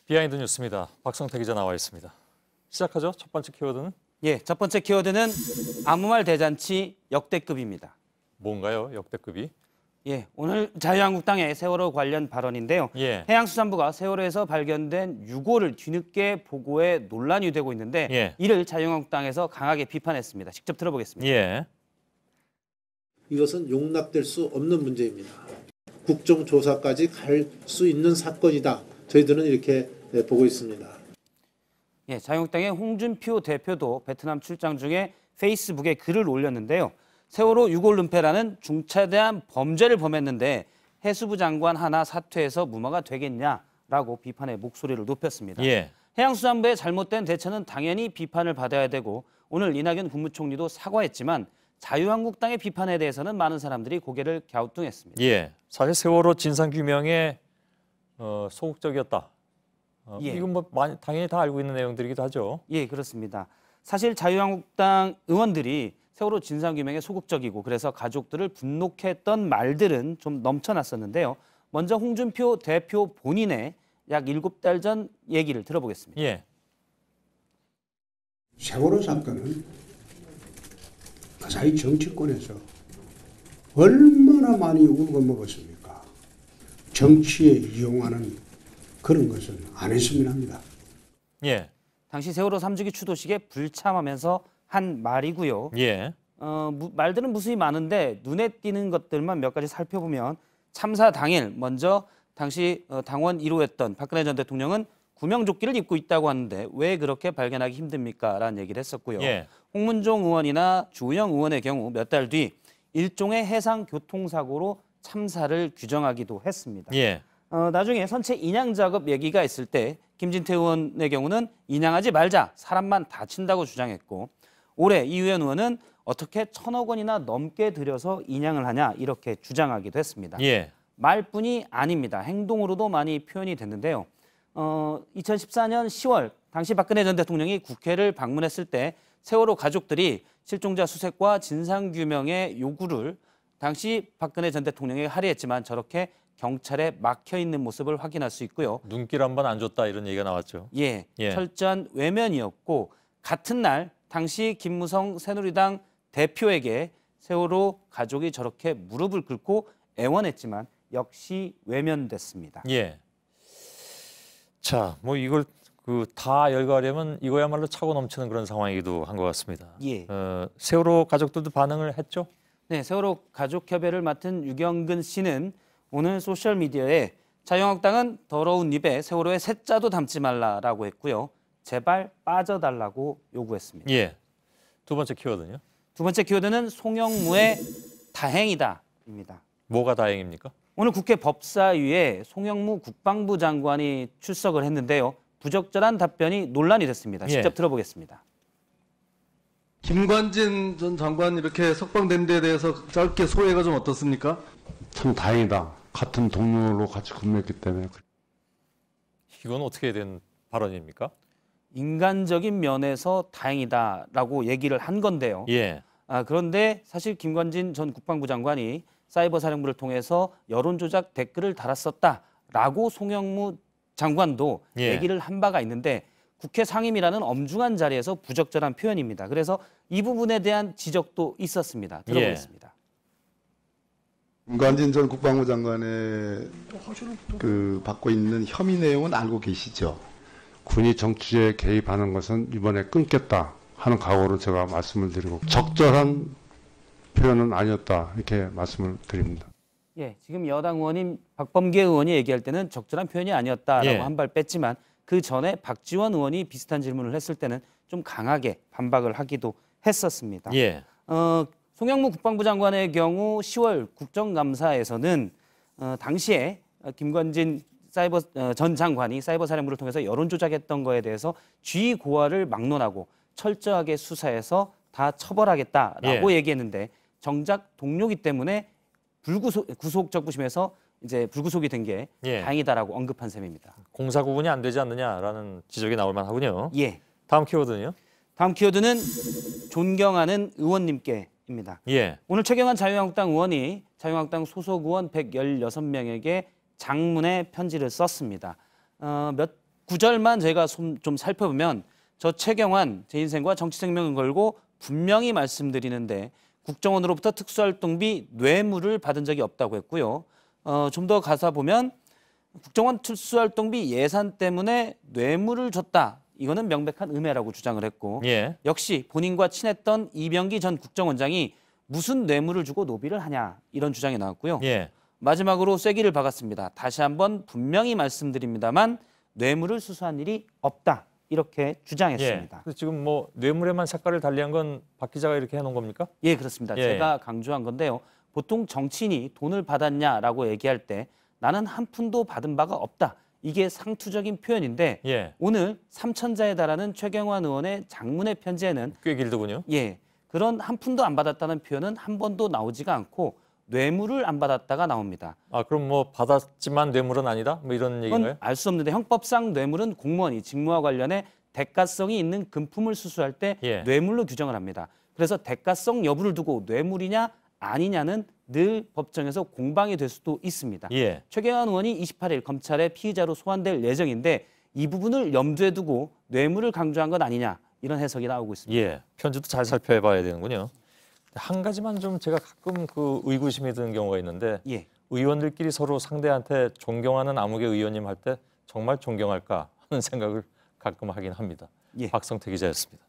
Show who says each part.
Speaker 1: 비하인드 뉴스입니다. 박성태 기자 나와 있습니다. 시작하죠. 첫 번째 키워드는?
Speaker 2: 예, 첫 번째 키워드는 아무 말 대잔치 역대급입니다.
Speaker 1: 뭔가요? 역대급이?
Speaker 2: 예, 오늘 자유한국당의 세월호 관련 발언인데요.
Speaker 1: 예.
Speaker 2: 해양수산부가 세월호에서 발견된 유골을 뒤늦게 보고해 논란이 되고 있는데
Speaker 1: 예.
Speaker 2: 이를 자유한국당에서 강하게 비판했습니다. 직접 들어보겠습니다.
Speaker 1: 예.
Speaker 3: 이것은 용납될 수 없는 문제입니다. 국정조사까지 갈 수 있는 사건이다. 저희들은 이렇게 보고 있습니다.
Speaker 2: 예, 자유한국당의 홍준표 대표도 베트남 출장 중에 페이스북에 글을 올렸는데요. 세월호 유골 은폐라는 중차대한 범죄를 범했는데 해수부 장관 하나 사퇴해서 무마가 되겠냐라고 비판의 목소리를 높였습니다.
Speaker 1: 예.
Speaker 2: 해양수산부의 잘못된 대처는 당연히 비판을 받아야 되고 오늘 이낙연 국무총리도 사과했지만 자유한국당의 비판에 대해서는 많은 사람들이 고개를 갸우뚱했습니다.
Speaker 1: 예. 사실 세월호 진상규명에 소극적이었다.
Speaker 2: 예.
Speaker 1: 이건 뭐 당연히 다 알고 있는 내용들이기도 하죠.
Speaker 2: 예, 그렇습니다. 사실 자유한국당 의원들이 세월호 진상규명에 소극적이고 그래서 가족들을 분노케 했던 말들은 좀 넘쳐났었는데요. 먼저 홍준표 대표 본인의 약 7달 전 얘기를 들어보겠습니다.
Speaker 1: 예.
Speaker 4: 세월호 사건은 가사이 정치권에서 얼마나 많이 울고 먹었습니까? 정치에 이용하는 그런 것은 안 했으면 합니다.
Speaker 1: 예.
Speaker 2: 당시 세월호 3주기 추도식에 불참하면서 한 말이고요.
Speaker 1: 예.
Speaker 2: 말들은 무수히 많은데 눈에 띄는 것들만 몇 가지 살펴보면 참사 당일 먼저 당시 당원 1호였던 박근혜 전 대통령은 구명조끼를 입고 있다고 하는데 왜 그렇게 발견하기 힘듭니까? 라는 얘기를 했었고요.
Speaker 1: 예.
Speaker 2: 홍문종 의원이나 주호영 의원의 경우 몇 달 뒤 일종의 해상교통사고로 참사를 규정하기도 했습니다.
Speaker 1: 예.
Speaker 2: 나중에 선체 인양 작업 얘기가 있을 때 김진태 의원의 경우는 인양하지 말자, 사람만 다친다고 주장했고 올해 이유현 의원은 어떻게 1,000억 원이나 넘게 들여서 인양을 하냐 이렇게 주장하기도 했습니다.
Speaker 1: 예.
Speaker 2: 말뿐이 아닙니다. 행동으로도 많이 표현이 됐는데요. 2014년 10월 당시 박근혜 전 대통령이 국회를 방문했을 때 세월호 가족들이 실종자 수색과 진상규명의 요구를 당시 박근혜 전 대통령에게 하려했지만 저렇게 경찰에 막혀 있는 모습을 확인할 수 있고요.
Speaker 1: 눈길 한 번 안 줬다 이런 얘기가 나왔죠.
Speaker 2: 예,
Speaker 1: 예.
Speaker 2: 철저한 외면이었고 같은 날 당시 김무성 새누리당 대표에게 세월호 가족이 저렇게 무릎을 꿇고 애원했지만 역시 외면됐습니다.
Speaker 1: 예. 자, 뭐 이걸 다 열거하려면 이거야말로 차고 넘치는 그런 상황이기도 한 것 같습니다.
Speaker 2: 예.
Speaker 1: 세월호 가족들도 반응을 했죠?
Speaker 2: 네, 세월호 가족협의를 맡은 유경근 씨는 오늘 소셜미디어에 자유한국당은 더러운 입에 세월호의 새자도 담지 말라라고 했고요. 제발 빠져달라고 요구했습니다.
Speaker 1: 예. 두 번째 키워드는요?
Speaker 2: 두 번째 키워드는 송영무의 다행이다입니다.
Speaker 1: 뭐가 다행입니까?
Speaker 2: 오늘 국회 법사위에 송영무 국방부 장관이 출석을 했는데요. 부적절한 답변이 논란이 됐습니다. 직접
Speaker 1: 예.
Speaker 2: 들어보겠습니다.
Speaker 5: 김관진 전 장관 이렇게 석방된 데에 대해서 짧게 소회가 좀 어떻습니까?
Speaker 6: 참 다행이다. 같은 동료로 같이 근무했기 때문에.
Speaker 1: 이건 어떻게 된 발언입니까?
Speaker 2: 인간적인 면에서 다행이다라고 얘기를 한 건데요.
Speaker 1: 예.
Speaker 2: 그런데 사실 김관진 전 국방부 장관이 사이버 사령부를 통해서 여론조작 댓글을 달았었다라고 송영무 장관도
Speaker 1: 예.
Speaker 2: 얘기를 한 바가 있는데 국회 상임이라는 엄중한 자리에서 부적절한 표현입니다. 그래서 이 부분에 대한 지적도 있었습니다. 들어보겠습니다.
Speaker 7: 김관진 전 국방부 장관의 받고 있는 혐의 내용은 알고 계시죠?
Speaker 6: 군이 정치에 개입하는 것은 이번에 끊겠다 하는 각오로 제가 말씀을 드리고 적절한 표현은 아니었다 이렇게 말씀을 드립니다.
Speaker 2: 예, 지금 여당 의원인 박범계 의원이 얘기할 때는 적절한 표현이 아니었다라고
Speaker 1: 예.
Speaker 2: 한 발 뺐지만 그 전에 박지원 의원이 비슷한 질문을 했을 때는 좀 강하게 반박을 하기도 했었습니다.
Speaker 1: 예.
Speaker 2: 송영무 국방부 장관의 경우 10월 국정감사에서는 당시에 김관진 전 장관이 사이버 사령부를 통해서 여론 조작했던 거에 대해서 지휘 고하를 막론하고 철저하게 수사해서 다 처벌하겠다라고
Speaker 1: 예.
Speaker 2: 얘기했는데 정작 동료기 때문에 구속 적부심에서 이제 불구속이 된 게
Speaker 1: 예.
Speaker 2: 다행이다라고 언급한 셈입니다.
Speaker 1: 공사 구분이 안 되지 않느냐라는 지적이 나올 만하군요.
Speaker 2: 예.
Speaker 1: 다음 키워드는요?
Speaker 2: 다음 키워드는 존경하는 의원님께입니다.
Speaker 1: 예.
Speaker 2: 오늘 최경환 자유한국당 의원이 자유한국당 소속 의원 116명에게 장문의 편지를 썼습니다. 몇 구절만 저희가 좀 살펴보면 저 최경환 제 인생과 정치 생명을 걸고 분명히 말씀드리는데 국정원으로부터 특수활동비 뇌물을 받은 적이 없다고 했고요. 좀 더 가서 보면 국정원 특수활동비 예산 때문에 뇌물을 줬다. 이거는 명백한 음해라고 주장을 했고
Speaker 1: 예.
Speaker 2: 역시 본인과 친했던 이병기 전 국정원장이 무슨 뇌물을 주고 노비를 하냐 이런 주장이 나왔고요.
Speaker 1: 예.
Speaker 2: 마지막으로 쐐기를 박았습니다. 다시 한번 분명히 말씀드립니다만 뇌물을 수수한 일이 없다. 이렇게 주장했습니다.
Speaker 1: 그래서 지금 뭐 뇌물에만 색깔을 달리한 건 박 기자가 이렇게 해놓은 겁니까?
Speaker 2: 예, 그렇습니다.
Speaker 1: 예.
Speaker 2: 제가 강조한 건데요. 보통 정치인이 돈을 받았냐라고 얘기할 때 나는 한 푼도 받은 바가 없다. 이게 상투적인 표현인데
Speaker 1: 예.
Speaker 2: 오늘 3천자에 달하는 최경환 의원의 장문의 편지에는
Speaker 1: 꽤 길더군요.
Speaker 2: 예, 그런 한 푼도 안 받았다는 표현은 한 번도 나오지가 않고 뇌물을 안 받았다가 나옵니다.
Speaker 1: 아 그럼 뭐 받았지만 뇌물은 아니다? 뭐 이런 얘기인가요?
Speaker 2: 그건 알 수 없는데 형법상 뇌물은 공무원이 직무와 관련해 대가성이 있는 금품을 수수할 때
Speaker 1: 예.
Speaker 2: 뇌물로 규정을 합니다. 그래서 대가성 여부를 두고 뇌물이냐 아니냐는 늘 법정에서 공방이 될 수도 있습니다.
Speaker 1: 예.
Speaker 2: 최경환 의원이 28일 검찰에 피의자로 소환될 예정인데 이 부분을 염두에 두고 뇌물을 강조한 건 아니냐 이런 해석이 나오고 있습니다.
Speaker 1: 예. 편지도 잘 살펴봐야 되는군요. 한 가지만 좀 제가 가끔 그 의구심이 드는 경우가 있는데
Speaker 2: 예.
Speaker 1: 의원들끼리 서로 상대한테 존경하는 아무개 의원님 할 때 정말 존경할까 하는 생각을 가끔 하긴 합니다.
Speaker 2: 예.
Speaker 1: 박성태 기자였습니다.